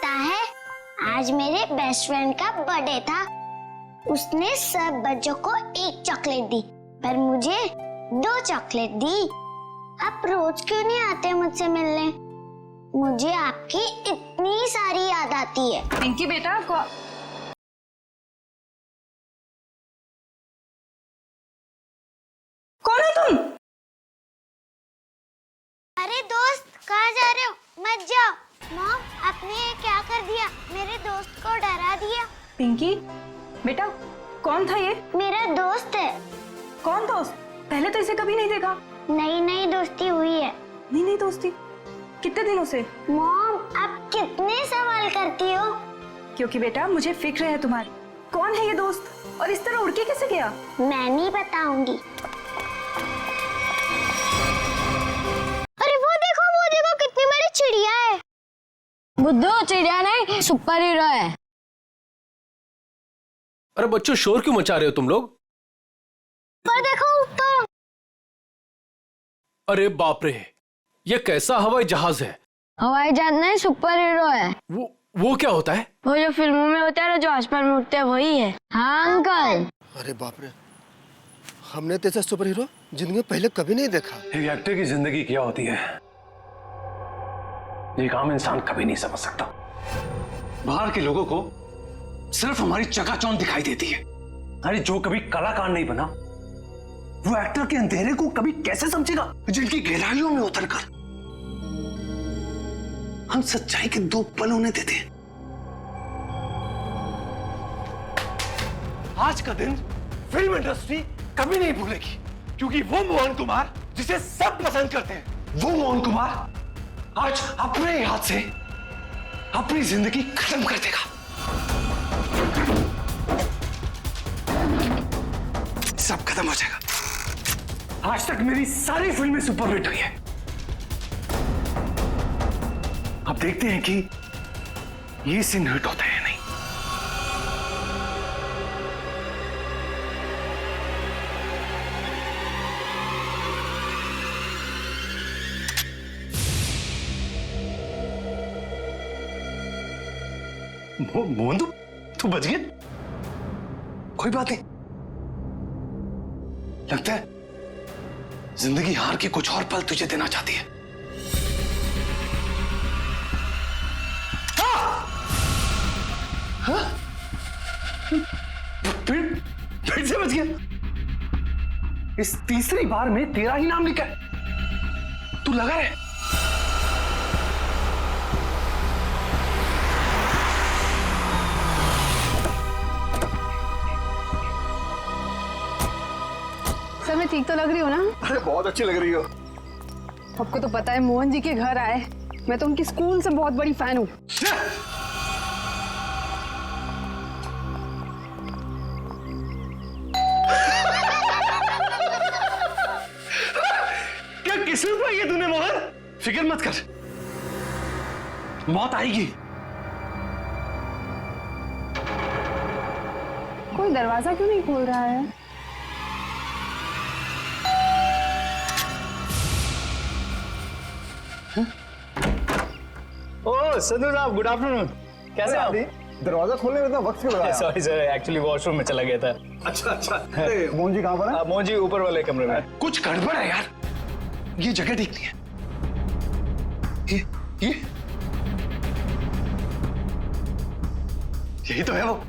पता है, आज मेरे बेस्ट फ्रेंड का बर्थडे था। उसने सब बच्चों को एक चॉकलेट दी, पर मुझे 2 चॉकलेट दी। आप रोज क्यों नहीं आते मुझसे मिलने? मुझे आपकी इतनी सारी याद आती है। पिंकी बेटा, कौन हो तुम? अरे दोस्त, कहाँ जा रहे हो? मत जाओ। मॉम, आपने ये क्या कर दिया? मेरे दोस्त को डरा दिया। पिंकी बेटा, कौन था ये? मेरा दोस्त है। कौन दोस्त? पहले तो इसे कभी नहीं देखा। नई नई दोस्ती हुई है। नहीं दोस्ती, कितने दिनों से? मॉम, आप कितने सवाल करती हो? क्योंकि बेटा मुझे फिक्र है तुम्हारी। कौन है ये दोस्त और इस तरह उड़ के कैसे गया? मैं नहीं बताऊंगी। अरे वो देखो कितनी बड़ी चिड़िया है। बुद्धू, चिड़िया नहीं, सुपर हीरो है। अरे बच्चों, शोर क्यों मचा रहे हो तुम लोग? पर देखो ऊपर। अरे बाप रे, ये कैसा हवाई जहाज है? हवाई जहाज नहीं, सुपर हीरो है। वो क्या होता है? वो जो फिल्मों में होता है ना, जो आसमान में उड़ते हैं, वही है। हाँ अंकल। अरे बाप रे, हमने तो ऐसा सुपर हीरो जिंदगी में पहले कभी नहीं देखा। एक एक्टर की जिंदगी क्या होती है, एक आम इंसान कभी नहीं समझ सकता। बाहर के लोगों को सिर्फ हमारी चकाचौंध दिखाई देती है। अरे जो कभी कलाकार नहीं बना, वो एक्टर के अंधेरे को कभी कैसे समझेगा? जिनकी गहराइयों में उतरकर हम सच्चाई के 2 पल उन्हें देते हैं। आज का दिन फिल्म इंडस्ट्री कभी नहीं भूलेगी, क्योंकि वो मोहन कुमार जिसे सब पसंद करते हैं, वो मोहन कुमार आज अपने हाथ से अपनी जिंदगी खत्म कर देगा। सब खत्म हो जाएगा। आज तक मेरी सारी फिल्में सुपरहिट हुई है। अब देखते हैं कि ये सीन हिट होता है या नहीं। मोहन, तू बच गया? कोई बात नहीं। लगता है जिंदगी हार के कुछ और पल तुझे देना चाहती है। हाँ? फिर से बच गया। इस तीसरी बार में तेरा ही नाम लिखा है। तू लगा है। सर, मैं ठीक तो लग रही हूँ ना? अरे बहुत अच्छी लग रही हो। आपको तो पता है मोहन जी के घर आए, मैं तो उनकी स्कूल से बहुत बड़ी फैन हूँ। क्या किस्मत पाई है तूने मोहन? फिक्र मत कर, मौत आएगी। कोई दरवाजा क्यों नहीं खोल रहा है? ओह संधू साहब, गुड आफ्टरनून। कैसे आप? दरवाजा खोलने में इतना वक्त क्यों लगाया? सॉरी सर, एक्चुअली वॉशरूम में चला गया था। अच्छा। मोहन जी कहाँ पर है? मोहन जी ऊपर वाले कमरे में। कुछ गड़बड़ है यार, ये जगह ठीक नहीं है। ये यही तो है वो।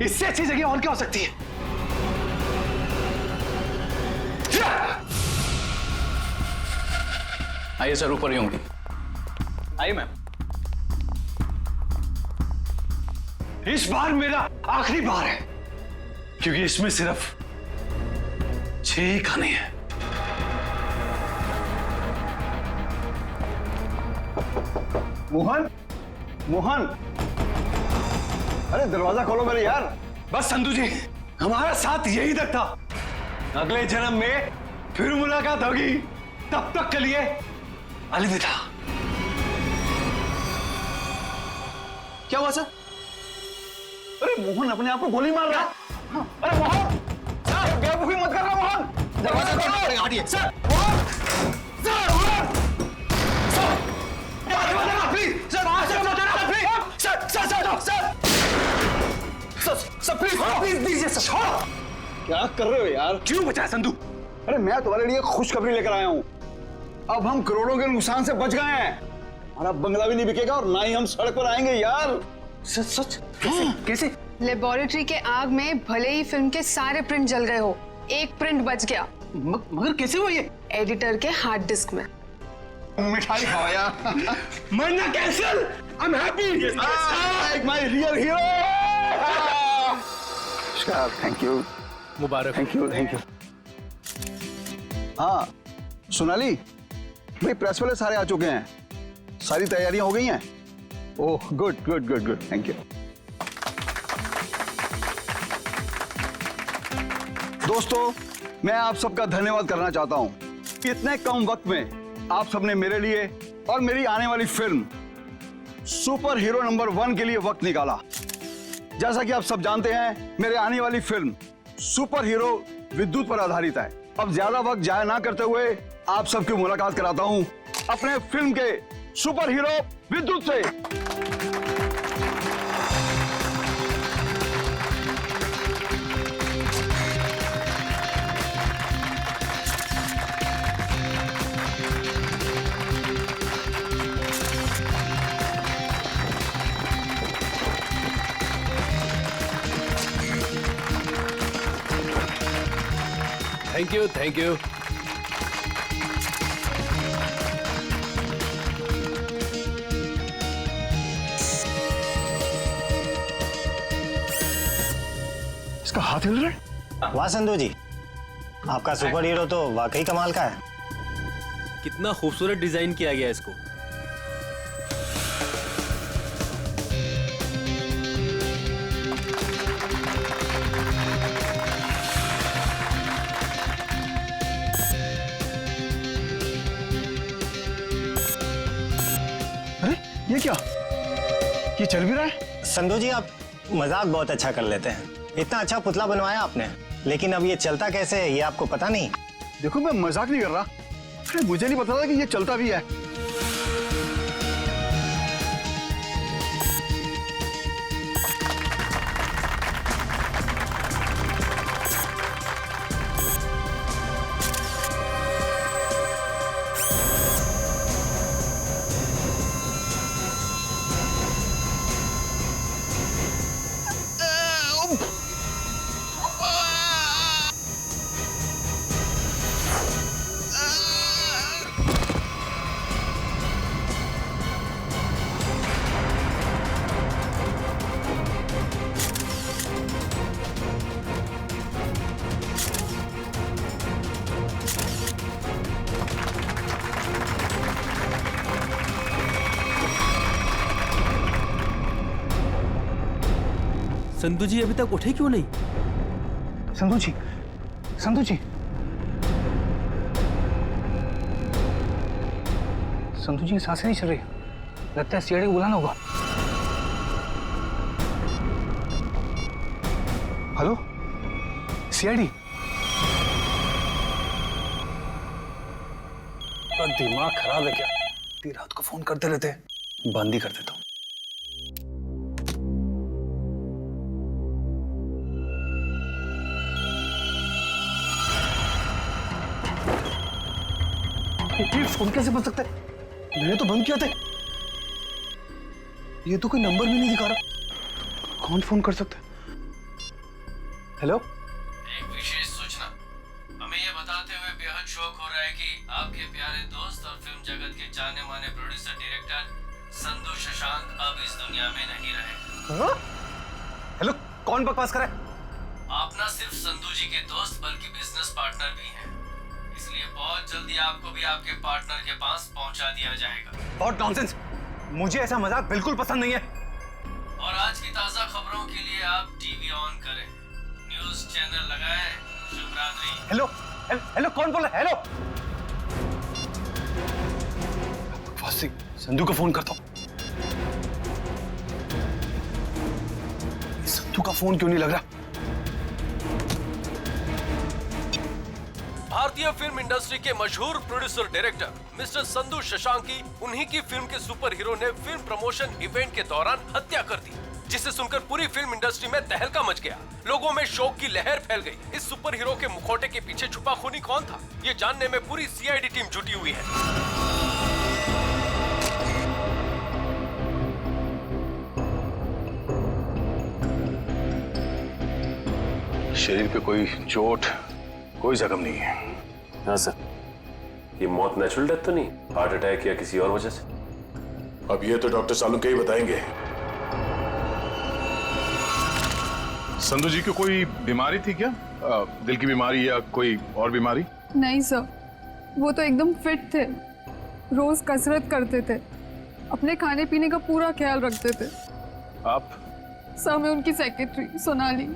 इससे अच्छी जगह और क्या हो सकती है? आइए सर, ऊपर ही होंगे। आइए मैम। इस बार मेरा आखिरी बार है, क्योंकि इसमें सिर्फ 6 ही खाने हैं। मोहन, मोहन, अरे दरवाजा खोलो मेरे यार। बस संधू जी, हमारा साथ यही तक था। अगले जन्म में फिर मुलाकात होगी। तब तक के लिए अलविदा। क्या हुआ सर? अरे मोहन अपने आप को गोली मार रहा है। अरे मोहन, सर बेवकूफी मत करना मोहन। दरवाजा खोलना पड़ेगा, हटिए। Sir Mohan, sir Mohan, sir please. Sir please दीजिए सर। छोड़ो। क्या कर रहे हो यार? क्यों बचाया संधू? अरे मैं तुम्हारे लिए खुशखबरी लेकर आया हूँ। अब हम करोड़ों के नुकसान से बच गए हैं। हमारा बंगला भी नहीं बिकेगा और ना ही हम सड़क पर आएंगे यार। सच? कैसे? लेबोरेटरी के आग में भले ही फिल्म के सारे प्रिंट जल गए हो, एक प्रिंट बच गया, मगर कैसे हुआ ये? एडिटर के हार्ड डिस्क में। मिठाई खाओ यार। मरना cancel. I am happy. My real hero. Thank you, Mubarak. Thank you, thank you. हाँ सोनाली भाई, प्रेस वाले सारे आ चुके हैं, सारी तैयारियां हो गई हैं। Oh good good good good, thank you. दोस्तों, मैं आप सबका धन्यवाद करना चाहता हूं कि इतने कम वक्त में आप सबने मेरे लिए और मेरी आने वाली फिल्म सुपर हीरो नंबर 1 के लिए वक्त निकाला। जैसा कि आप सब जानते हैं, मेरे आने वाली फिल्म सुपर हीरो विद्युत पर आधारित है। अब ज्यादा वक्त जाया ना करते हुए आप सबकी मुलाकात कराता हूं अपने फिल्म के सुपर हीरो विद्युत से। Thank you, thank you. इसका हाथ हिल रहा है। वाह संधू जी, आपका सुपर हीरो तो वाकई कमाल का है। कितना खूबसूरत डिजाइन किया गया इसको। अरे ये क्या, ये चल भी रहा है? संधू जी, आप मजाक बहुत अच्छा कर लेते हैं। इतना अच्छा पुतला बनवाया आपने, लेकिन अब ये चलता कैसे है ये आपको पता नहीं? देखो मैं मजाक नहीं कर रहा। अरे मुझे नहीं पता था कि ये चलता भी है। संधू जी अभी तक उठे क्यों नहीं? संधू जी, संधू जी, संधू जी की सांसें नहीं चल रही। लगता है सीआईडी को बुलाना होगा। Hello CID. दिमाग खराब है क्या? इतनी रात को फोन करते रहते हैं। बंद ही कर देता हूँ। ये फोन कैसे बन सकता है? मैंने तो बंद किया था। ये तो कोई नंबर भी नहीं दिखा रहा। कौन फोन कर सकता है? हेलो, एक विशेष सूचना। हमें यह बताते हुए बेहद शौक हो रहा है कि आपके प्यारे दोस्त और फिल्म जगत के जाने माने प्रोड्यूसर डायरेक्टर संधू शशांक अब इस दुनिया में नहीं रहे। हेलो, कौन बकवास कर रहा है? आप ना सिर्फ संधू जी के दोस्त बल्कि बिजनेस पार्टनर भी हैं। इसलिए बहुत जल्दी आपको भी आपके पार्टनर के पास पहुंचा दिया जाएगा। बहुत नॉनसेंस। मुझे ऐसा मजाक बिल्कुल पसंद नहीं है। और आज की ताजा खबरों के लिए आप टीवी ऑन करें, न्यूज चैनल लगाएं। शुभ रात्रि। हेलो हेलो, कौन बोल रहा है? हेलो, संधू को फोन करता हूँ। संधू का फोन क्यों नहीं लग रहा? भारतीय फिल्म इंडस्ट्री के मशहूर producer director mister Sandhu Shashank की उन्हीं की फिल्म के सुपर हीरो ने फिल्म प्रमोशन इवेंट के दौरान हत्या कर दी। जिसे सुनकर पूरी फिल्म इंडस्ट्री में तहलका मच गया। लोगों में शोक की लहर फैल गई। इस सुपर हीरो के मुखौटे के पीछे छुपा खूनी कौन था, ये जानने में पूरी सीआईडी टीम जुटी हुई है। शरीर पे कोई चोट, कोई जख्म नहीं है। हाँ सर, ये मौत नेचुरल डेथ तो नहीं, हार्ट अटैक या किसी और वजह से? अब ये तो डॉक्टर सालुंके ही बताएंगे। संधू जी को कोई बीमारी थी क्या? दिल की बीमारी या कोई और बीमारी? नहीं सर, वो तो एकदम फिट थे, रोज कसरत करते थे, अपने खाने पीने का पूरा ख्याल रखते थे। आप? सर मैं उनकी सेक्रेटरी सोनाली।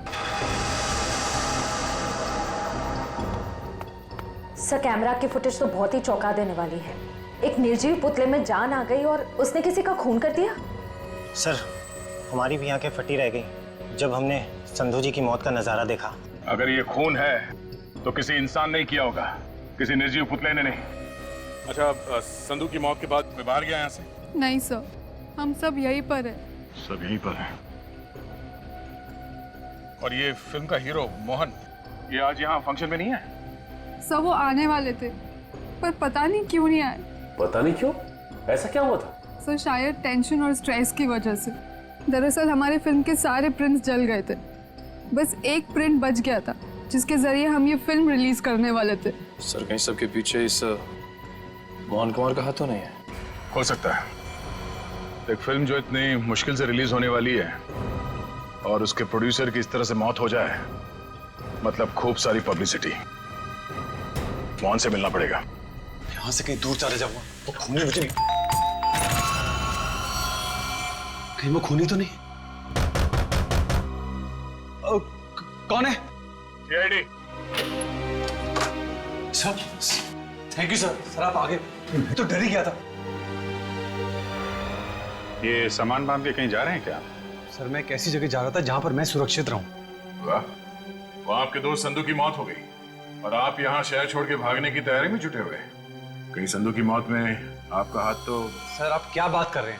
सर कैमरा की फुटेज तो बहुत ही चौंका देने वाली है। एक निर्जीव पुतले में जान आ गई और उसने किसी का खून कर दिया। सर हमारी भी आंखें फटी रह गई जब हमने संधू जी की मौत का नजारा देखा। अगर ये खून है तो किसी इंसान ने किया होगा, किसी निर्जीव पुतले ने नहीं। अच्छा, संधू की मौत के बाद मैं बाहर गया यहाँ से? नहीं सर, हम सब यहीं पर है। सब यहीं पर है। और ये फिल्म का हीरो मोहन, ये आज यहाँ फंक्शन में नहीं है? सर वो आने वाले थे पर पता नहीं क्यों नहीं आए। पता नहीं क्यों? ऐसा क्या हुआ था? सर शायद टेंशन और स्ट्रेस की वजह से। दरअसल हमारे फिल्म के सारे प्रिंट्स जल गए थे, बस एक प्रिंट बच गया था जिसके जरिए हम ये फिल्म रिलीज करने वाले थे। सर कहीं सबके पीछे इस मोहन कुमार का हाथ तो नहीं है? हो सकता है। एक फिल्म जो इतनी मुश्किल से रिलीज होने वाली है और उसके प्रोड्यूसर की इस तरह से मौत हो जाए, मतलब खूब सारी पब्लिसिटी। मोहन से मिलना पड़ेगा। यहाँ से कहीं दूर चले जाऊंगा। वो खूनी मुझे नहीं, कहीं वो खूनी तो नहीं? कौन है? CID. Sir thank you sir. Sir आप आगे, मैं तो डर ही गया था। ये सामान बांध के कहीं जा रहे हैं क्या? सर मैं एक ऐसी जगह जा रहा था जहां पर मैं सुरक्षित रहूं। वाह, वो आपके दोस्त संधू की मौत हो गई और आप यहाँ शहर छोड़ के भागने की तैयारी में जुटे हुए। कहीं संधू की मौत में आपका हाथ तो? सर आप क्या बात कर रहे हैं?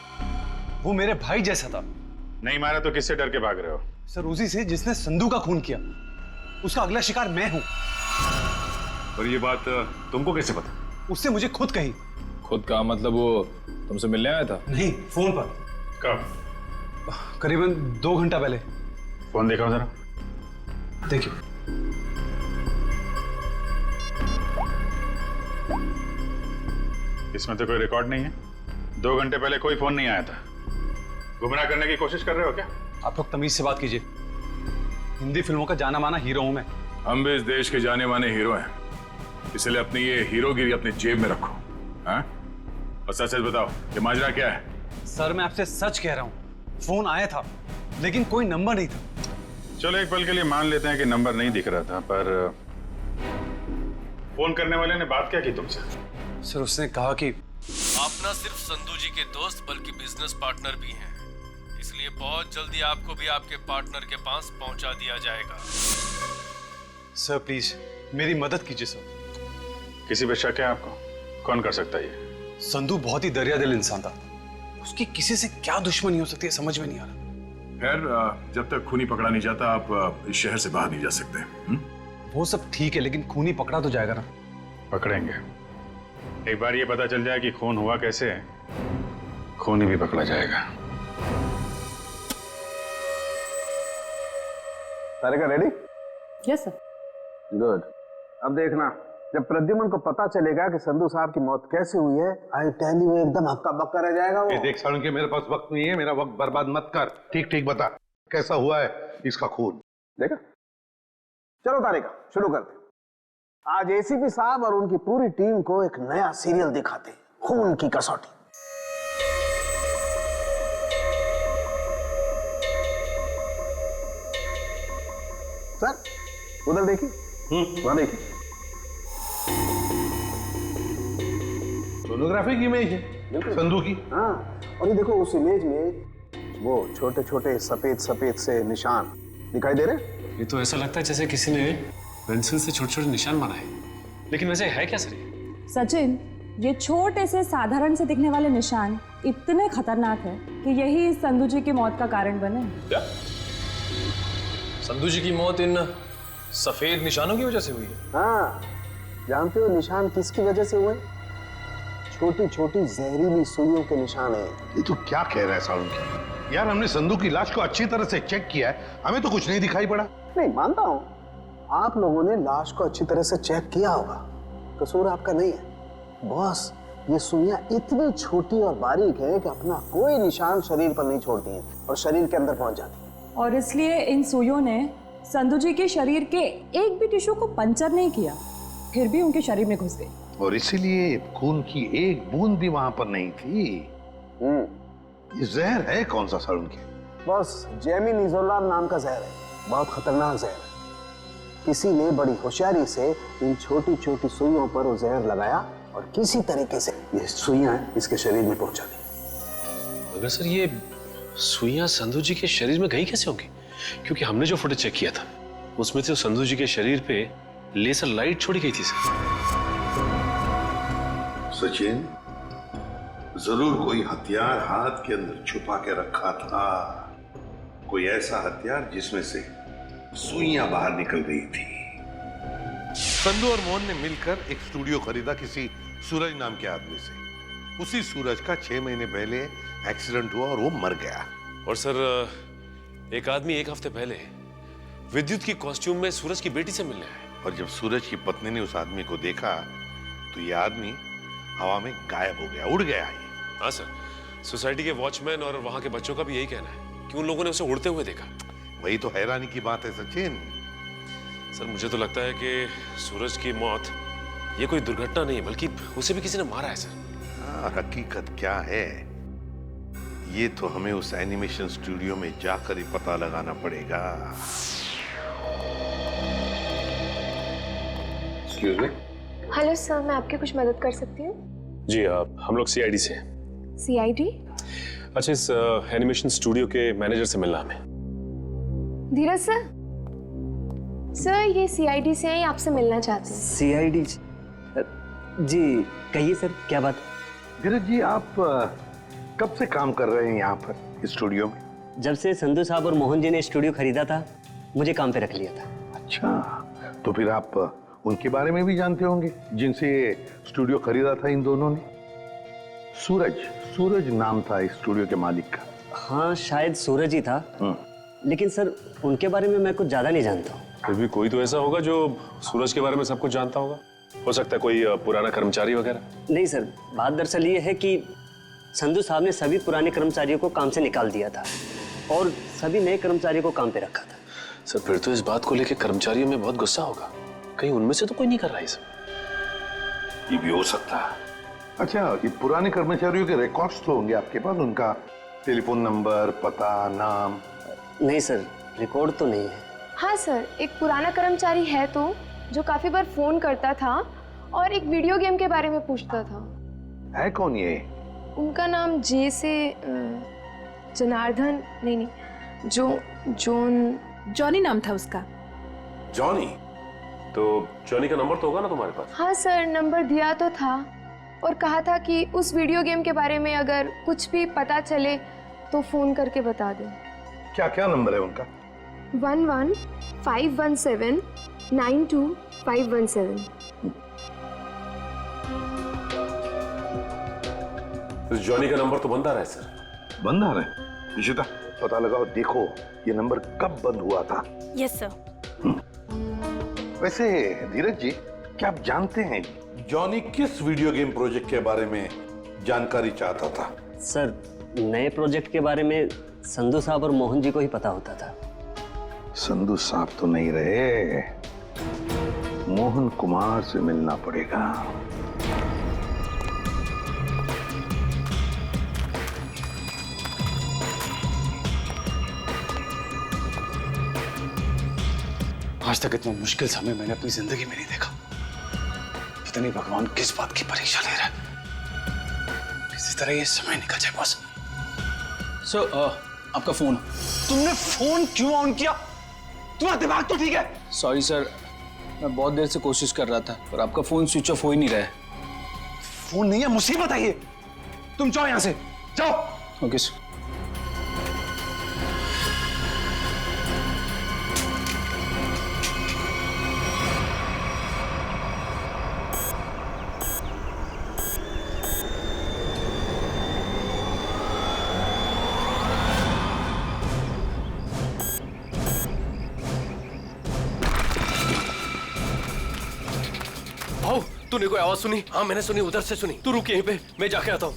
वो मेरे भाई जैसा था। नहीं मारा तो किससे डर के भाग रहे हो? सर उसी से जिसने संधू का खून किया, उसका अगला शिकार मैं हूं। और ये बात तुमको कैसे पता? उससे मुझे खुद कही। खुद का मतलब वो तुमसे मिलने आया था? नहीं, फोन पर। कब? करीबन 2 घंटा पहले। फोन दिखाओ जरा। देखिए। इसमें तो कोई रिकॉर्ड नहीं है। 2 घंटे पहले कोई फोन नहीं आया था। गुमराह करने की कोशिश कर रहे हो क्या? आप लोग तमीज से बात कीजिए। हिंदी फिल्मों का जाना माना हीरो हूं मैं। हम भी इस देश के जाने माने हीरो हैं, इसलिए अपनी ये हीरोगिरी अपने जेब में रखो। हाँ? और सच सच बताओ कि माजरा क्या है? सर मैं आपसे सच कह रहा हूं, फोन आया था लेकिन कोई नंबर नहीं था। चलो एक पल के लिए मान लेते हैं कि नंबर नहीं दिख रहा था, पर फोन करने वाले ने बात क्या की तुमसे? सर उसने कहा कि आप ना सिर्फ संधू जी के दोस्त बल्कि बिजनेस पार्टनर भी हैं, इसलिए बहुत जल्दी आपको भी आपके पार्टनर के पास पहुंचा दिया जाएगा। सर प्लीज मेरी मदद कीजिए सर। किसी पे शक है आपको? कौन कर सकता है ये? संधू बहुत ही दरियादिल इंसान था, उसकी किसी से क्या दुश्मनी हो सकती है समझ में नहीं आ रहा। खैर जब तक खूनी पकड़ा नहीं जाता आप इस शहर से बाहर नहीं जा सकते। वो सब ठीक है लेकिन खूनी पकड़ा तो जाएगा ना? पकड़ेंगे। एक बार ये पता चल जाए कि खून हुआ कैसे, खूनी भी पकड़ा जाएगा। तारिका रेडी? Yes sir. गुड। अब देखना, जब प्रद्युमन को पता चलेगा कि संधू साहब की मौत कैसे हुई है, आई टेल यू एकदम हक्का बक्का रह जाएगा वो। देख सालुंके, मेरे पास वक्त नहीं है, मेरा वक्त बर्बाद मत कर। ठीक ठीक बता कैसा हुआ है इसका खून। देखा? चलो तारिका शुरू करते। आज एसीपी साहब और उनकी पूरी टीम को एक नया सीरियल दिखाते, खून की कसौटी। सर उधर देखिए, वहां देखिए। सोनोग्राफी की इमेज है संधू की। हाँ, और ये देखो उस इमेज में वो छोटे छोटे सफेद सफेद से निशान दिखाई दे रहे। ये तो ऐसा लगता है जैसे किसी ने पेंसिल से छोटे छोटे निशान बनाए। लेकिन वैसे है क्या सर? सचिन ये छोटे से साधारण से दिखने वाले निशान इतने खतरनाक है कि यही संधू जी की मौत का कारण बने। क्या? संधू जी की मौत इन सफेद निशानों की वजह से हुई है? हाँ, जानते हो निशान किसकी वजह से हुए? छोटी छोटी जहरीली सुइयों के निशान है। ये तो क्या कह रहा है साउंड? यार हमने संधू की लाश को अच्छी तरह से चेक किया है, हमें तो कुछ नहीं दिखाई पड़ा। नहीं मानता हूँ, आप लोगों ने लाश को अच्छी तरह से चेक किया होगा, कसूर आपका नहीं है। बॉस, ये सुइयां इतनी छोटी और बारीक है कि अपना कोई निशान शरीर पर नहीं छोड़ती हैं और शरीर के अंदर पहुंच जाती हैं। और इसलिए इन सुइयों ने संधू जी के शरीर के एक भी टिश्यू को पंचर नहीं किया, फिर भी उनके शरीर में घुस गई। और इसीलिए खून की एक बूंद भी वहां पर नहीं थी। ये जहर है कौन सा साउंड के? बॉस, जेमिनिजोलाम नाम का जहर है, बहुत खतरनाक जहर है। किसी ने बड़ी होशियारी से इन छोटी छोटी सुइयों पर वो जहर लगाया और किसी तरीके से ये सुइयां इसके शरीर में पहुंचा दी। मगर सर ये सुइयां संधू जी के शरीर में गई कैसे होंगी? क्योंकि हमने जो फुटेज चेक किया था उसमें तो संधू जी के शरीर पे लेजर लाइट छोड़ी गई थी सर। सचिन, जरूर कोई हथियार हाथ के अंदर छुपा के रखा था, कोई ऐसा हथियार जिसमें से सुइयां बाहर निकल गई थी। संधू और मोहन ने मिलकर एक स्टूडियो खरीदा किसी सूरज नाम के आदमी से। उसी सूरज का 6 महीने पहले एक्सीडेंट हुआ और वो मर गया। और सर एक आदमी एक हफ्ते पहले विद्युत की कॉस्ट्यूम में सूरज की बेटी से मिलने आया। और जब सूरज की पत्नी ने उस आदमी को देखा तो ये आदमी हवा में गायब हो गया, उड़ गया। हाँ सर, सोसाइटी के वॉचमैन और वहां के बच्चों का भी यही कहना है कि उन लोगों ने उसे उड़ते हुए देखा। वही तो हैरानी की बात है सचिन। सर मुझे तो लगता है कि सूरज की मौत ये कोई दुर्घटना नहीं है, बल्कि उसे भी किसी ने मारा है सर। हकीकत क्या है ये तो हमें उस एनिमेशन स्टूडियो में जाकर ही पता लगाना पड़ेगा। Excuse me. हेलो सर, मैं आपकी कुछ मदद कर सकती हूँ? जी हम लोग सीआईडी से हैं। सीआईडी? अच्छा, इस एनिमेशन स्टूडियो के मैनेजर से मिलना हमें। धीरज सर, सर ये सीआईडी से हैं, आपसे मिलना चाहते हैं। सीआईडी जी, कहिए सर, क्या बात? धीरज जी, आप कब से काम कर रहे हैं यहाँ पर स्टूडियो में? जब से संधू साहब और मोहन जी ने स्टूडियो खरीदा था, मुझे काम पे रख लिया था। अच्छा, तो फिर आप उनके बारे में भी जानते होंगे जिनसे स्टूडियो खरीदा था इन दोनों ने? सूरज नाम था इस स्टूडियो के मालिक का। हाँ, शायद सूरज ही था, लेकिन सर उनके बारे में मैं कुछ ज्यादा नहीं जानता हूँ। फिर भी कोई तो ऐसा होगा जो सूरज के बारे में सब कुछ जानता होगा। हो सकता है कोई पुराना कर्मचारी वगैरह। नहीं सर, बात दरअसल ये है कि संधू साहब ने सभी पुराने कर्मचारियों को काम से निकाल दिया था और सभी नए कर्मचारियों को काम पे रखा था। सर फिर तो इस बात को लेकर कर्मचारियों में बहुत गुस्सा होगा, कहीं उनमें से तो कोई नहीं कर रहा है सब। ये भी हो सकता है। अच्छा, ये पुराने कर्मचारियों के रिकॉर्ड्स तो होंगे आपके पास, उनका टेलीफोन नंबर, पता, नाम? नहीं सर, रिकॉर्ड तो नहीं है। हाँ सर, एक पुराना कर्मचारी है तो जो काफी बार फोन करता था और एक वीडियो गेम के बारे में पूछता था। है कौन ये? उनका नाम जे से जनार्दन, नहीं, जॉनी नाम था उसका। जॉनी? तो जॉनी का नंबर तो होगा ना तुम्हारे पास? हाँ सर, नंबर दिया तो था और कहा था कि उस वीडियो गेम के बारे में अगर कुछ भी पता चले तो फोन करके बता दें। क्या क्या नंबर है उनका? 11-517-92-517। जॉनी का नंबर तो बंद आ रहा है सर। बंद आ रहा है? निशिता, पता लगाओ, देखो ये नंबर कब बंद हुआ था। Yes sir. वैसे धीरज जी, क्या आप जानते हैं जॉनी किस वीडियो गेम प्रोजेक्ट के बारे में जानकारी चाहता था? सर, नए प्रोजेक्ट के बारे में संधू साहब और मोहन जी को ही पता होता था। संधू साहब तो नहीं रहे, मोहन कुमार से मिलना पड़ेगा। आज तक इतना मुश्किल समय मैंने अपनी जिंदगी में नहीं देखा। पता नहीं भगवान किस बात की परीक्षा ले रहा है। किसी तरह ये समय निकल जाए बस। सर, आपका फोन। तुमने फोन क्यों ऑन किया? तुम्हारा दिमाग तो ठीक है? सॉरी सर, मैं बहुत देर से कोशिश कर रहा था पर आपका फोन स्विच ऑफ हो ही नहीं रहा है। फोन नहीं है, मुसीबत है ये। तुम जाओ यहां से, जाओ। Okay sir. भाऊ, तूने कोई आवाज सुनी? हाँ मैंने सुनी, उधर से सुनी। तू रुक यहीं पे, मैं जाके आता हूँ।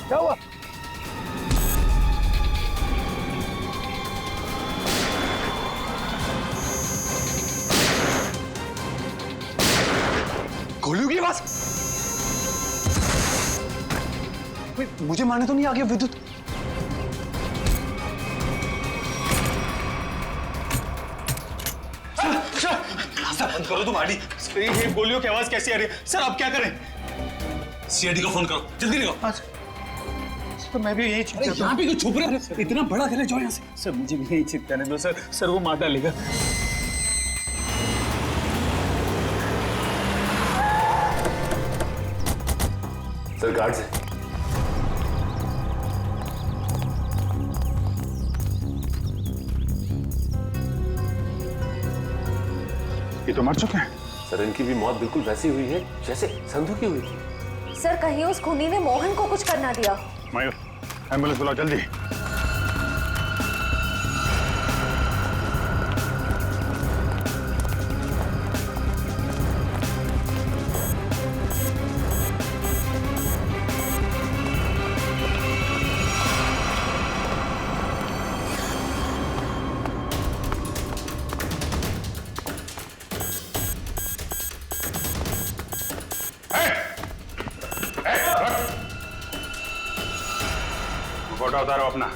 क्या हुआ? गोलियों की आवाज। मुझे मारने तो नहीं आ गया विद्युत? रास्ता बंद करो तुम्हारी। ये गोलियों की आवाज कैसी आ रही है? सर आप क्या करें? सीआईडी को फोन करो, जल्दी निकलो। तो मैं भी यही छिप यहाँ पे क्यों छुप रहे हो? इतना बड़ा घर है, जाओ यहाँ से। सर मुझे भी यही छिप जाने दो सर। सर वो मार डालेगा। सर गार्ड से ये तो मर चुके हैं। सर इनकी भी मौत बिल्कुल वैसी हुई है जैसे संधू की हुई थी। सर कहीं उस खूनी ने मोहन को कुछ करना दिया। मयूर, एम्बुलेंस बुलाओ जल्दी। फोटो उतारो अपना।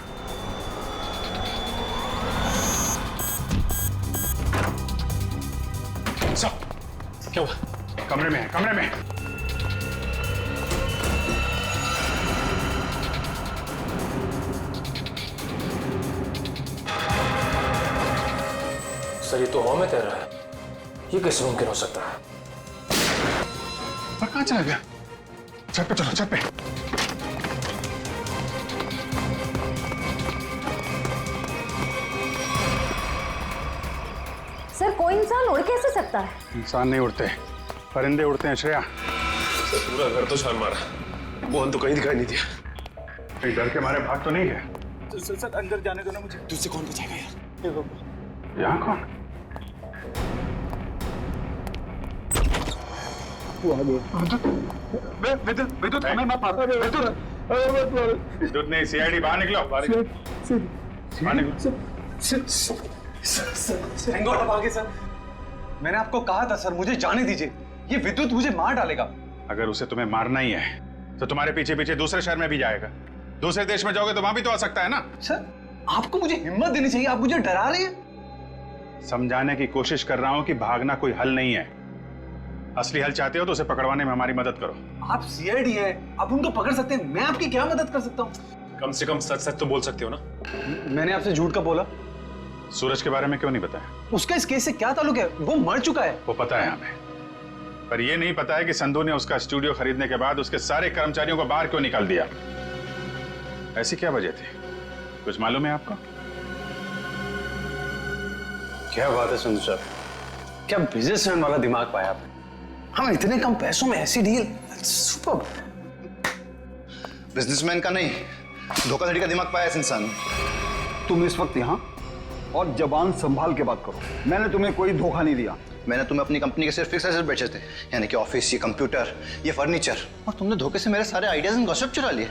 सब क्या हुआ? कमरे में है, कमरे में। सर ये तो हवा में तैर रहा है, ये कैसे मुमकिन हो सकता है? पर कहाँ चला गया? छत पे चलो, छत पे। सर कोई इंसान उड़ कैसे सकता है? इंसान नहीं उड़ते, परिंदे उड़ते हैं श्रेया। सर पूरा घर तो छान मारा, मोहन तो कहीं दिखाई नहीं दिया। कहीं डर के मारे भाग तो नहीं है? सर अंदर जाने दो ना मुझे। तुझसे कौन बचाएगा यार? यहाँ कौन? विद्युत हमें मत मारो। विद्युत नहीं, सीआईडी बाहर निकलो। बाहर निकलो। सर मैंने आपको कहा था सर, मुझे जाने दीजिए। ये विद्युत मुझे मार डालेगा। अगर उसे तुम्हें मारना ही है तो तुम्हारे पीछे पीछे दूसरे शहर में भी जाएगा। दूसरे देश में जाओगे तो वहां भी तो आ सकता है ना। सर आपको मुझे हिम्मत देनी चाहिए, आप मुझे डरा रहे हैं। समझाने की कोशिश कर रहा हूं कि भागना कोई हल नहीं है। असली हल चाहते हो तो उसे पकड़वाने में हमारी मदद करो। आप सीआईडी हैं, आप उनको पकड़ सकते हैं, मैं आपकी क्या मदद कर सकता हूँ? कम से कम सच सच तो बोल सकते हो ना। मैंने आपसे झूठ का बोला? सूरज के बारे में क्यों नहीं बताया? उसका इस केस से क्या ताल्लुक है? वो मर चुका है। वो पता है हमें, पर यह नहीं पता है कि संधू ने उसका स्टूडियो खरीदने के बाद उसके सारे कर्मचारियों को बाहर क्यों निकाल दिया। ऐसी क्या वजह थी, कुछ मालूम है आपको? क्या बात है संधू साहब, क्या बिजनेसमैन वाला दिमाग पाया आपने। हम इतने कम पैसों में ऐसी डील, सुपर। बिजनेसमैन का नहीं, धोखाधड़ी का दिमाग पाया इस इंसान ने। तुम इस वक्त यहाँ और जबान संभाल के बात करो। मैंने तुम्हें कोई धोखा नहीं दिया। मैंने तुम्हें अपनी कंपनी के सिर्फ फिक्स एसेट बेचे थे, यानी कि ऑफिस, ये कंप्यूटर, ये फर्नीचर, और तुमने धोखे से मेरे सारे आइडियाज एंड गॉसिप चुरा लिए,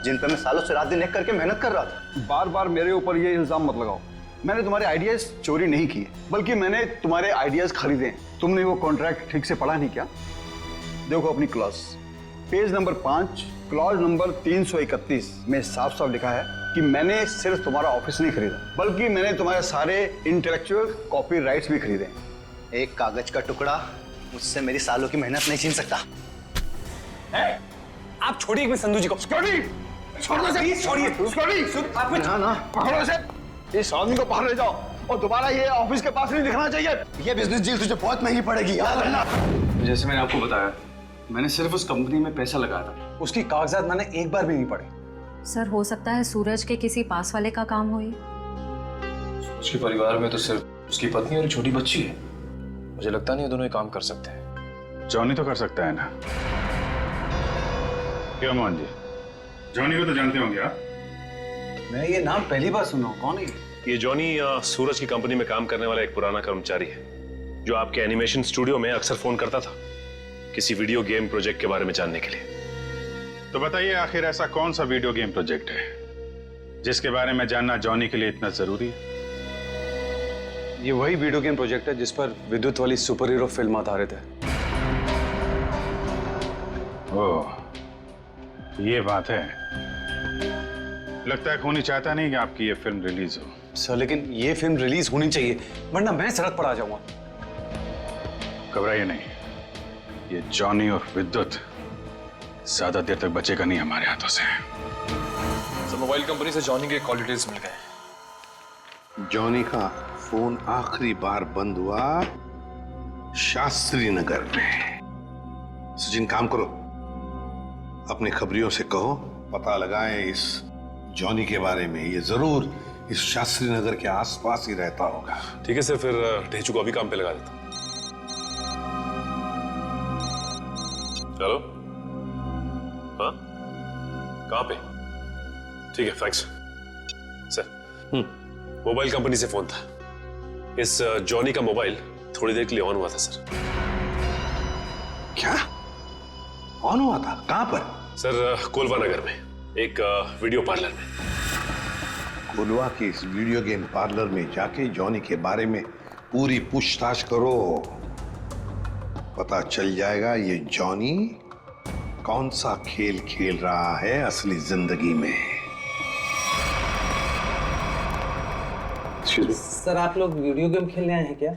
जिन पर मैं सालों से रात दिन एक करके मेहनत कर रहा था। बार बार मेरे ऊपर ये इल्जाम मत लगाओ। मैंने तुम्हारे आइडियाज चोरी नहीं किए, बल्कि मैंने तुम्हारे आइडियाज खरीदे। तुमने वो कॉन्ट्रैक्ट ठीक से पढ़ा नहीं क्या? देखो अपनी clause, page number 5 clause number 331 में साफ साफ लिखा है कि मैंने सिर्फ तुम्हारा ऑफिस नहीं खरीदा, बल्कि मैंने तुम्हारे सारे इंटेलेक्चुअल कॉपीराइट्स भी खरीदे। एक कागज का टुकड़ा मुझसे मेरी सालों की मेहनत नहीं छीन सकता। आप छोड़िए एक मिनट संधू जी को। छोड़िए ना पकड़ो इसे, इस आदमी को बाहर ले जाओ और दोबारा ये ऑफिस के पास नहीं दिखना चाहिए। ये बिजनेस डील तुझे बहुत महंगी पड़ेगी, याद रखना। जैसे मैंने आपको बताया, मैंने सिर्फ उस कंपनी में पैसा लगाया था, उसकी कागजात मैंने एक बार भी नहीं पढ़े। सर हो सकता है सूरज के किसी पास वाले का काम हो ये। उसके परिवार में तो सिर्फ उसकी पत्नी और छोटी बच्ची है। मुझे लगता नहीं ये दोनों ये काम कर सकते हैं। जॉनी तो कर सकता है ना? क्या मोहन जी, जॉनी को तो जानते होंगे आप? मैं ये नाम पहली बार सुना हूं, कौन है ये जॉनी सूरज की कंपनी में काम करने वाला एक पुराना कर्मचारी है जो आपके एनिमेशन स्टूडियो में अक्सर फोन करता था किसी वीडियो गेम प्रोजेक्ट के बारे में जानने के लिए। तो बताइए आखिर ऐसा कौन सा वीडियो गेम प्रोजेक्ट है जिसके बारे में जानना जॉनी के लिए इतना जरूरी है? ये वही वीडियो गेम प्रोजेक्ट है जिस पर विद्युत वाली सुपर हीरो फिल्म आधारित है। ओह, ये बात है। लगता है खूनी चाहता नहीं कि आपकी ये फिल्म रिलीज हो। सर लेकिन ये फिल्म रिलीज होनी चाहिए, वरना मैं सड़क पर आ जाऊंगा। घबराइए नहीं, ये जॉनी और विद्युत ज्यादा देर तक बचेगा नहीं हमारे हाथों से। सर मोबाइल कंपनी से जॉनी के कॉल डिटेल्स मिल गए। जॉनी का फोन आखिरी बार बंद हुआ शास्त्री नगर में। सचिन काम करो, अपने खबरियों से कहो पता लगाएं इस जॉनी के बारे में। ये जरूर इस शास्त्री नगर के आसपास ही रहता होगा। ठीक है सर, फिर ढेचू को अभी काम पे लगा देता हूं। हेलो, हाँ कहाँ पे? ठीक है, थैंक्स सर। मोबाइल कंपनी से फोन था। इस जॉनी का मोबाइल थोड़ी देर के लिए ऑन हुआ था सर। क्या ऑन हुआ था? कहां पर? सर कोलवा नगर में एक वीडियो पार्लर में। कोलवा के इस वीडियो गेम पार्लर में जाके जॉनी के बारे में पूरी पूछताछ करो। पता चल जाएगा ये जॉनी कौन सा खेल खेल रहा है असली जिंदगी में। सर आप लोग वीडियो गेम खेलने आए हैं क्या?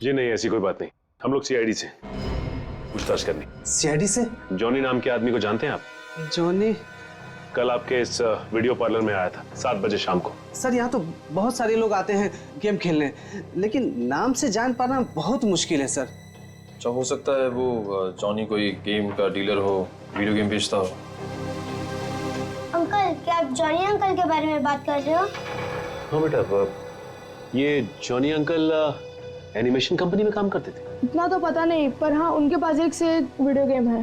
जी नहीं, ऐसी कोई बात नहीं। हम लोग सीआईडी से पूछताछ करनी। सीआईडी से? जॉनी नाम के आदमी को जानते हैं आप? जॉनी कल आपके इस वीडियो पार्लर में आया था 7 बजे शाम को। सर यहाँ तो बहुत सारे लोग आते हैं गेम खेलने, लेकिन नाम से जान पाना बहुत मुश्किल है सर। अच्छा, हो सकता है वो जॉनी कोई गेम का डीलर हो, वीडियो गेम बेचता हो। अंकल, क्या आप जॉनी अंकल के बारे में बात कर रहे हो? हाँ बेटा, ये जॉनी अंकल एनिमेशन कंपनी में काम करते थे। इतना तो पता नहीं, पर हाँ उनके पास एक से एक वीडियो गेम है।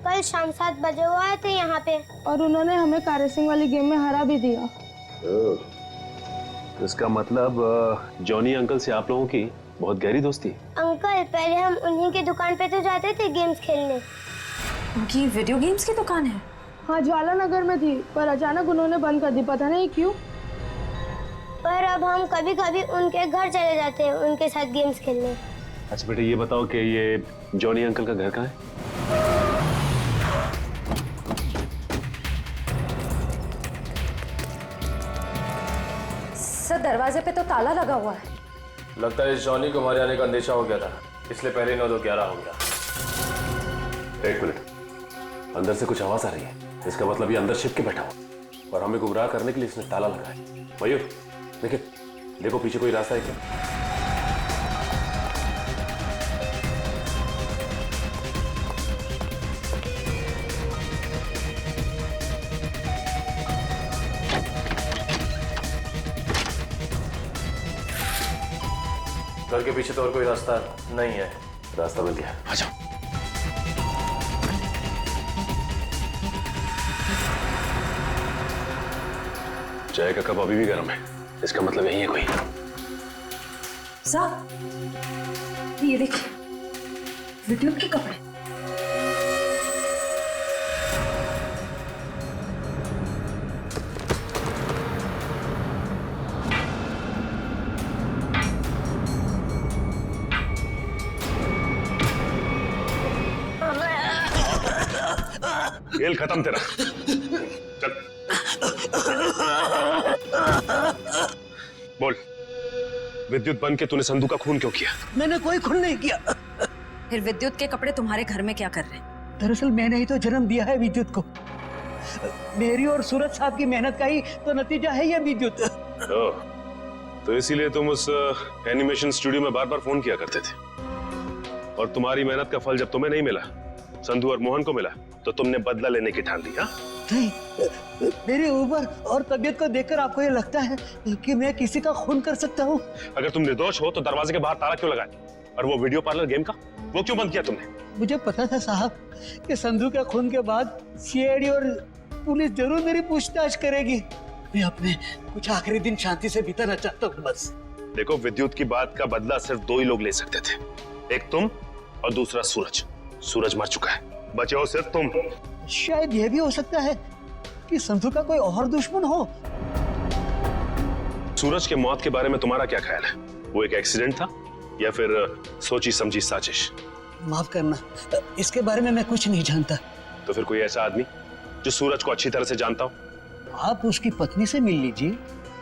कल शाम 7 बजे वो आए थे यहाँ पे और उन्होंने हमें कार रेसिंग वाली गेम में हरा भी दिया। इसका मतलब जॉनी अंकल से आप लोगों की बहुत गहरी दोस्ती है। अंकल, पहले हम उन्हीं की दुकान पे तो जाते थे गेम्स खेलने। उनकी वीडियो गेम्स की दुकान है? हाँ, ज्वाला नगर में थी, पर अचानक उन्होंने बंद कर दी, पता नहीं क्यों। पर अब हम कभी कभी उनके घर चले जाते हैं उनके साथ गेम्स खेलने। अच्छा बेटा, ये बताओ कि ये जॉनी अंकल का घर कहाँ है? सर दरवाजे पे तो ताला लगा हुआ है। लगता है इस जॉनी को हमारे आने का अंदेशा हो गया था, इसलिए पहले 9-2-11 हो गया। एक मिनट, अंदर से कुछ आवाज आ रही है। इसका मतलब ये अंदर छिप के बैठा हुआ और हमें गुमराह करने के लिए इसने ताला लगाया। मयूर देखिए, देखो पीछे कोई रास्ता है क्या? घर के पीछे तो और कोई रास्ता नहीं है। रास्ता मिल गया, आ जाओ। चाय का कप अभी भी गर्म है, इसका मतलब यही है कोई। साहब ये देखिए, वीडियो के कपड़े। खेल खत्म तेरा। चल बोल, विद्युत बन के तूने संधू का खून क्यों किया? मैंने कोई खून नहीं किया। फिर विद्युत के कपड़े तुम्हारे घर में क्या कर रहे हैं? दरअसल मैंने ही तो जन्म दिया है विद्युत को। मेरी और सूरज साहब की मेहनत का ही तो नतीजा है ये विद्युत। तो इसीलिए तुम उस एनिमेशन स्टूडियो में बार बार फोन किया करते थे, और तुम्हारी मेहनत का फल जब तुम्हें नहीं मिला, संधू और मोहन को मिला, तो तुमने बदला लेने की ठान ली। हाँ, नहीं, मेरी उम्र और तबीयत को देखकर आपको ये लगता है कि मैं किसी का खून कर सकता हूँ? अगर तुम निर्दोष हो तो दरवाजे के बाहर ताला क्यों लगाया? और वो वीडियो पार्लर गेम का वो क्यों बंद किया तुमने? मुझे पता था साहब कि संधू के खून के बाद सीआईडी और पुलिस जरूर मेरी पूछताछ करेगी। मैं अपने कुछ आखिरी दिन शांति से बिताना चाहता हूँ बस। देखो, विद्युत की बात का बदला सिर्फ दो ही लोग ले सकते थे, एक तुम और दूसरा सूरज। सूरज मर चुका है, बचे हो सिर्फ तुम। शायद यह भी हो सकता है कि संधू का कोई और दुश्मन हो। सूरज के मौत के बारे में तुम्हारा क्या ख्याल है? वो एक एक्सीडेंट था या फिर सोची समझी साजिश? माफ करना, इसके बारे में मैं कुछ नहीं जानता। तो फिर कोई ऐसा आदमी जो सूरज को अच्छी तरह से जानता हो? आप उसकी पत्नी से मिल लीजिए।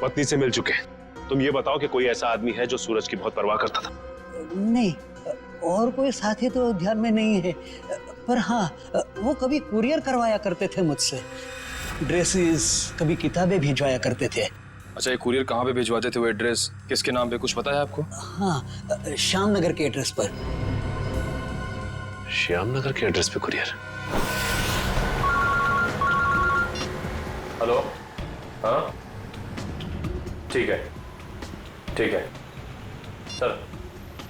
पत्नी से मिल चुके हैं, तुम ये बताओ कि कोई ऐसा आदमी है जो सूरज की बहुत परवाह करता था? नहीं, और कोई साथी तो ध्यान में नहीं है, पर हाँ, वो कभी कुरियर करवाया करते थे मुझसे। ड्रेसेस, कभी किताबें भिजवाया करते थे। अच्छा, ये कुरियर कहाँ पे भिजवाते थे? वो एड्रेस किसके नाम पे, कुछ पता है आपको? हाँ, श्याम नगर के एड्रेस पर। श्याम नगर के एड्रेस पे कुरियर? हेलो, हाँ ठीक है, ठीक है सर।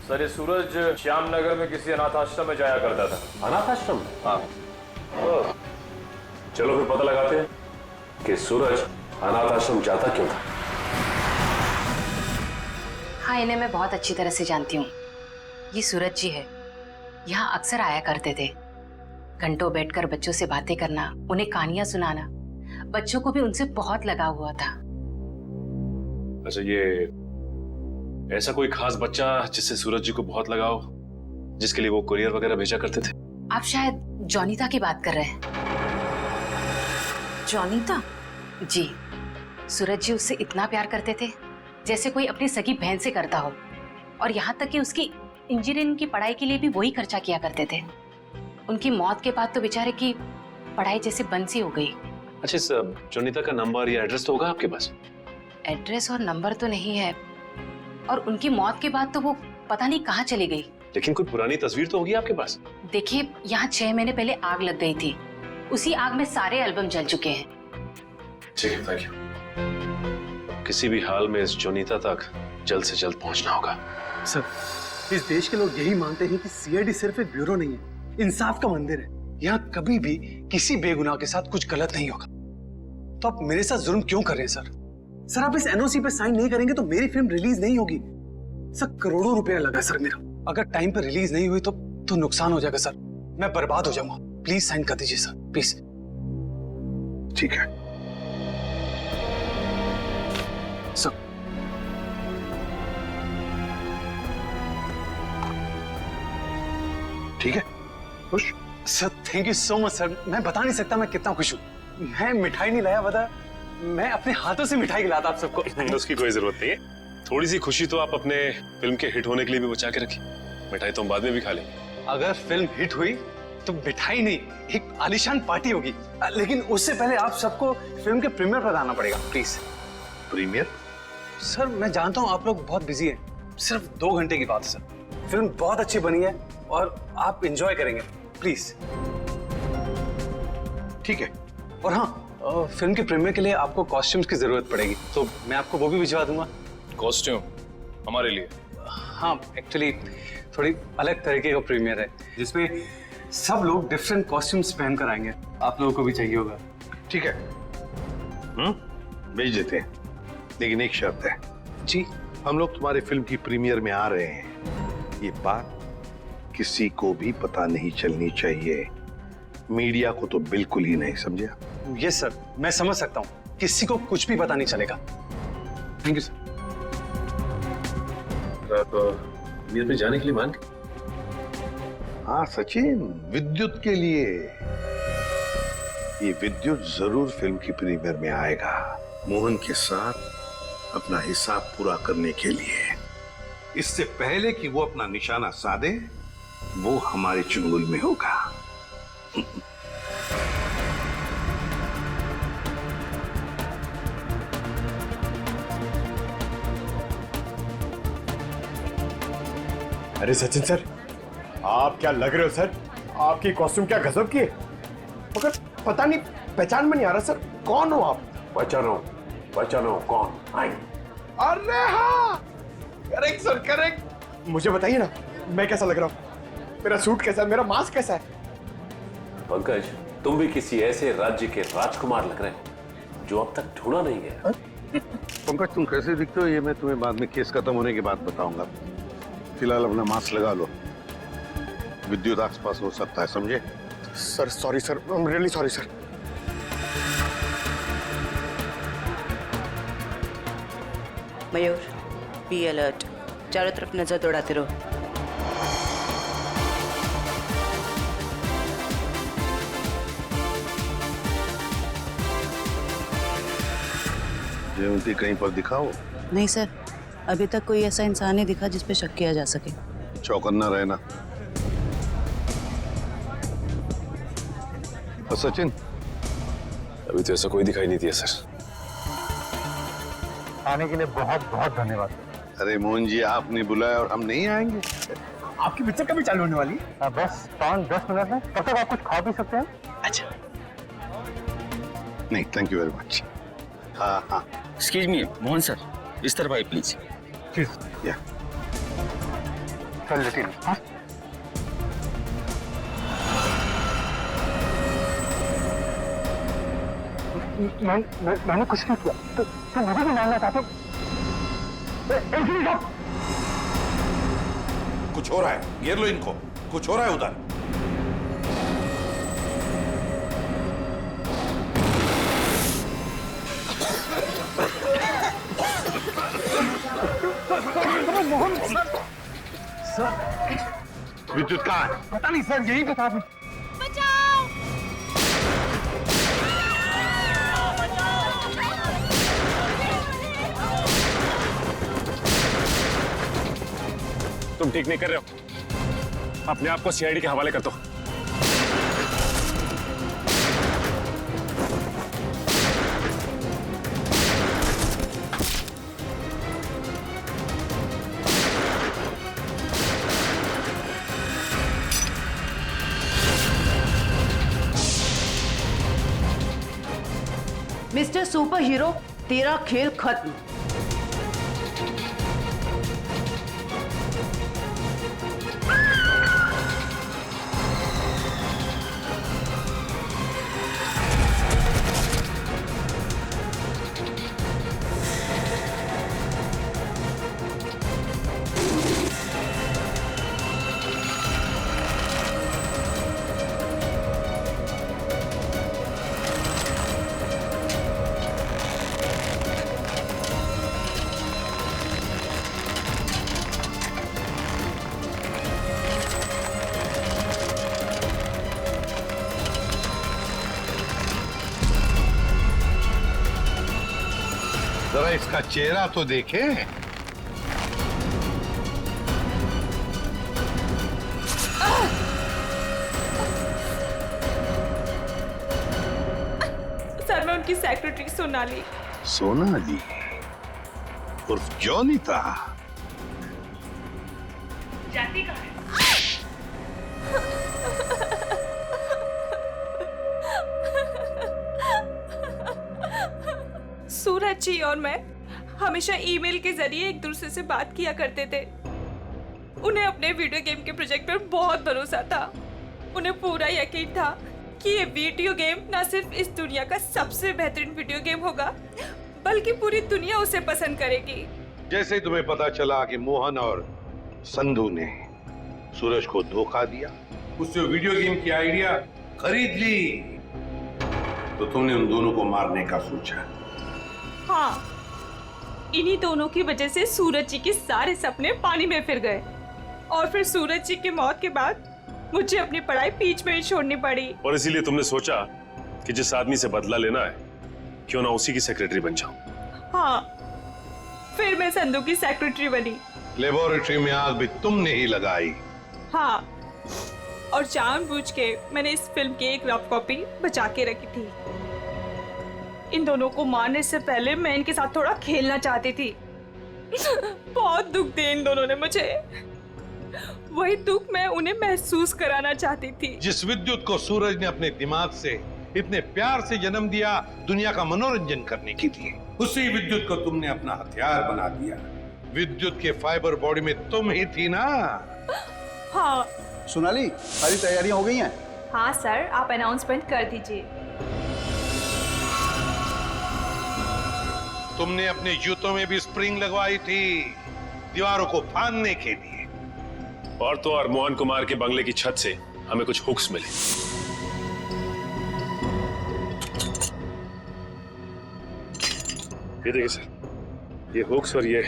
सर, ये सूरज श्याम नगर में किसी अनाथ आश्रम में जाया करता था। अनाथ आश्रम? हाँ। चलो फिर पता लगाते हैं कि सूरज अनाथ आश्रम जाता क्यों था। हाँ, इन्हें मैं बहुत अच्छी तरह से जानती हूँ। ये सूरज जी है, यहाँ अक्सर आया करते थे। घंटों बैठकर बच्चों से बातें करना, उन्हें कहानियां सुनाना। बच्चों को भी उनसे बहुत लगाव हुआ था। अच्छा, ये ऐसा कोई खास बच्चा जिससे सूरज जी को बहुत लगाव, जिसके लिए वो कुरियर वगैरह भेजा करते थे? आप शायद जॉनीता की बात कर रहे हैं। जॉनीता? जी, सूरज जी उससे इतना प्यार करते थे जैसे कोई अपनी सगी बहन से करता हो, और यहाँ तक कि उसकी इंजीनियरिंग की पढ़ाई के लिए भी वही खर्चा किया करते थे। उनकी मौत के बाद तो बेचारे की पढ़ाई जैसे बंद सी हो गई। अच्छा, इस जॉनीता का नंबर या एड्रेस तो होगा आपके पास? एड्रेस और नंबर तो नहीं है, और उनकी मौत के बाद तो वो पता नहीं कहाँ चली गई। लेकिन कोई पुरानी तस्वीर तो होगी आपके पास? देखिए, यहाँ 6 महीने पहले आग लग गई थी। उसी आग में सारे एल्बम जल चुके हैं। ठीक है, थैंक यू। किसी भी हाल में इस जॉनीता तक जल्द से जल्द पहुंचना होगा। सर, इस देश के लोग यही मानते हैं कि सीआईडी सिर्फ एक ब्यूरो नहीं है, इंसाफ का मंदिर है। यहाँ कभी भी किसी बेगुनाह के साथ कुछ गलत नहीं होगा। तो आप मेरे साथ जुल्म क्यों कर रहे हैं सर? सर, आप इस एनओसी पे साइन नहीं करेंगे तो मेरी फिल्म रिलीज नहीं होगी। सर, करोड़ों रुपया लगा सर मेरा। अगर टाइम पर रिलीज नहीं हुई तो नुकसान हो जाएगा सर, मैं बर्बाद हो जाऊंगा। प्लीज साइन कर दीजिए सर, प्लीज। ठीक है सर। ठीक है, खुश? Sir, thank you so much sir. मैं बता नहीं सकता मैं कितना खुश हूँ। मैं मिठाई नहीं लाया, बता, मैं अपने हाथों से मिठाई खिलाता आप सबको। उसकी कोई जरूरत नहीं है। थोड़ी सी खुशी तो आप अपने फिल्म के हिट होने के लिए भी बचा के रखिए। मिठाई तो हम बाद में भी खा लेंगे। अगर फिल्म हिट हुई तो मिठाई नहीं, एक आलीशान पार्टी होगी। लेकिन उससे पहले आप सबको फिल्म के प्रीमियर पर आना पड़ेगा, प्लीज। प्रीमियर? सर, मैं जानता हूँ आप लोग बहुत बिजी हैं। सिर्फ 2 घंटे की बात है सर। फिल्म बहुत अच्छी बनी है और आप एंजॉय करेंगे, प्लीज। ठीक है। और हाँ, फिल्म के प्रीमियर के लिए आपको कॉस्ट्यूम्स की जरूरत पड़ेगी, तो मैं आपको वो भी भिजवा दूंगा। कॉस्ट्यूम हमारे लिए? हाँ, एक्चुअली थोड़ी अलग तरीके का प्रीमियर है जिसमें सब लोग डिफरेंट कॉस्ट्यूम्स पहन कर आएंगे। आप लोगों को भी चाहिए होगा। ठीक है, भेज देते हैं, लेकिन एक शर्त है। जी? हम लोग तुम्हारे फिल्म की प्रीमियर में आ रहे हैं, ये बात किसी को भी पता नहीं चलनी चाहिए। मीडिया को तो बिल्कुल ही नहीं, समझा? यस सर, मैं समझ सकता हूँ। किसी को कुछ भी पता नहीं चलेगा। Thank you sir. आप प्रीमियर में जाने के लिए मान? हाँ सचिन, विद्युत के लिए। ये विद्युत जरूर फिल्म की प्रीमियर में आएगा, मोहन के साथ अपना हिसाब पूरा करने के लिए। इससे पहले कि वो अपना निशाना साधे, वो हमारे चुंगल में होगा। अरे सचिन सर, आप क्या लग रहे हो सर? आपकी कॉस्ट्यूम क्या गजब की है, मगर पता नहीं, पहचान में नहीं आ रहा सर, कौन हो आप? पहचानो कौन? आई। अरे हाँ, करेक्ट सर, करेक्ट। मुझे बताइए ना, मैं कैसा लग रहा हूँ? मेरा सूट कैसा है, मेरा मास्क कैसा है? पंकज, तुम भी किसी ऐसे राज्य के राजकुमार लग रहे हो जो अब तक ढूंढा नहीं गया। पंकज, तुम कैसे दिखते हो ये मैं तुम्हें बाद में केस खत्म होने के बाद बताऊंगा। फिलहाल अपना मास्क लगा लो, विद्युत आसपास हो सकता है, समझे? Sir sorry sir, I am really sorry sir. Mayur, be alert, चारों तरफ नजर दौड़ाते रहो। जयवंती कहीं पर दिखाओ। नहीं सर, अभी तक कोई ऐसा इंसान नहीं दिखा जिस पे शक किया जा सके। चौकन्ना रहना। और सचिन? अभी तो ऐसा कोई दिखाई नहीं दिया सर। आने के लिए बहुत बहुत धन्यवाद। अरे मोहन जी, आपने बुलाया और हम नहीं आएंगे? आपकी पिक्चर कभी चालू होने वाली है? बस 5-10 मिनट में, तब तक आप कुछ खा भी सकते हैं। अच्छा, नहीं थैंक यू वेरी मच। हाँ हाँ, एक्सक्यूज मी मोहन सर, इस तरफ आइए प्लीज। या चल लेकिन मैंने कुछ नहीं किया, तो मुझे भी मानना चाहते? कुछ हो रहा है, घेर लो इनको, कुछ हो रहा है उधर। विद्युत कहाँ है? पता नहीं सर, यही बता दो। तुम ठीक नहीं कर रहे हो, अपने आप को सीआईडी के हवाले कर दो। मिस्टर सुपर हीरो, तेरा खेल खत्म। जरा इसका चेहरा तो देखे। सर, मैं उनकी सेक्रेटरी सोनाली। सोनाली उर्फ जॉनी था। जाती कहाँ है? सूरज जी और मैं हमेशा ईमेल के जरिए एक दूसरे से बात किया करते थे। उन्हें अपने वीडियो गेम के प्रोजेक्ट पर बहुत भरोसा था। उन्हें पूरा यकीन था कि ये वीडियो गेम न सिर्फ इस दुनिया का सबसे बेहतरीन वीडियो गेम होगा, बल्कि पूरी दुनिया उसे पसंद करेगी। जैसे ही तुम्हें पता चला कि मोहन और संधू ने सूरज को धोखा दिया, उससे वीडियो गेम की आइडिया खरीद ली, तो तुमने उन दोनों को मारने का सोचा। हाँ, इन्हीं दोनों की वजह से सूरज जी के सारे सपने पानी में फिर गए और फिर सूरज जी की मौत के बाद मुझे अपनी पढ़ाई बीच में ही छोड़नी पड़ी। और इसीलिए तुमने सोचा कि जिस आदमी से बदला लेना है क्यों ना उसी की सेक्रेटरी बन जाऊं। हाँ, फिर मैं संधू की सेक्रेटरी बनी। लेबोरेटरी में आग भी तुमने ही लगाई। हाँ, और जानबूझ के मैंने इस फिल्म की एक रफ कॉपी बचा के रखी थी। इन दोनों को मारने से पहले मैं इनके साथ थोड़ा खेलना चाहती थी। बहुत दुख दिए इन दोनों ने मुझे, वही दुख मैं उन्हें महसूस कराना चाहती थी। जिस विद्युत को सूरज ने अपने दिमाग से इतने प्यार से जन्म दिया दुनिया का मनोरंजन करने के लिए, उसी विद्युत को तुमने अपना हथियार बना दिया। विद्युत के फाइबर बॉडी में तुम ही थी ना। हाँ। सोनाली, सारी तैयारियां हो गई हैं? हाँ सर, आप अनाउंसमेंट कर दीजिए। तुमने अपने जूतों में भी स्प्रिंग लगवाई थी दीवारों को फाड़ने के लिए। और तो और मोहन कुमार के बंगले की छत से हमें कुछ हुक्स मिले। ये देखिए सर, ये हुक्स और ये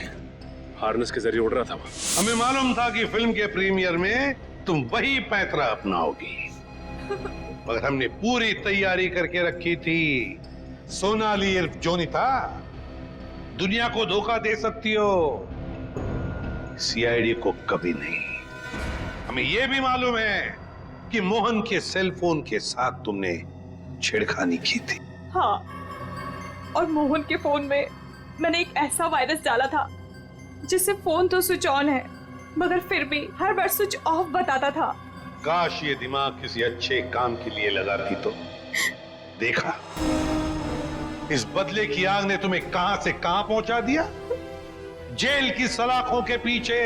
हार्नेस के जरिए उड़ रहा था। हमें मालूम था कि फिल्म के प्रीमियर में तुम वही पैंतरा अपनाओगी, मगर हमने पूरी तैयारी करके रखी थी। सोनाली इर्फ जोनीता, दुनिया को धोखा दे सकती हो, सीआईडी को कभी नहीं। हमें यह भी मालूम है कि मोहन के सेल फोन के साथ तुमने छेड़खानी की थी। हाँ, और मोहन के फोन में मैंने एक ऐसा वायरस डाला था जिससे फोन तो स्विच ऑन है मगर फिर भी हर बार स्विच ऑफ बताता था। काश ये दिमाग किसी अच्छे काम के लिए लगाती तो। देखा, इस बदले की आग ने तुम्हें कहां से कहां पहुंचा दिया। जेल की सलाखों के पीछे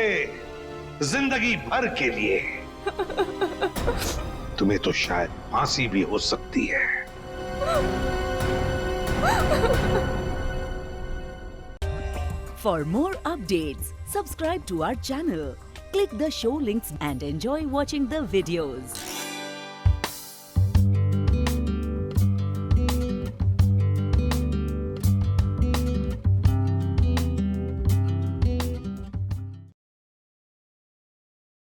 जिंदगी भर के लिए। तुम्हें तो शायद फांसी भी हो सकती है। For more updates, subscribe to our channel, click the show links and enjoy watching the videos.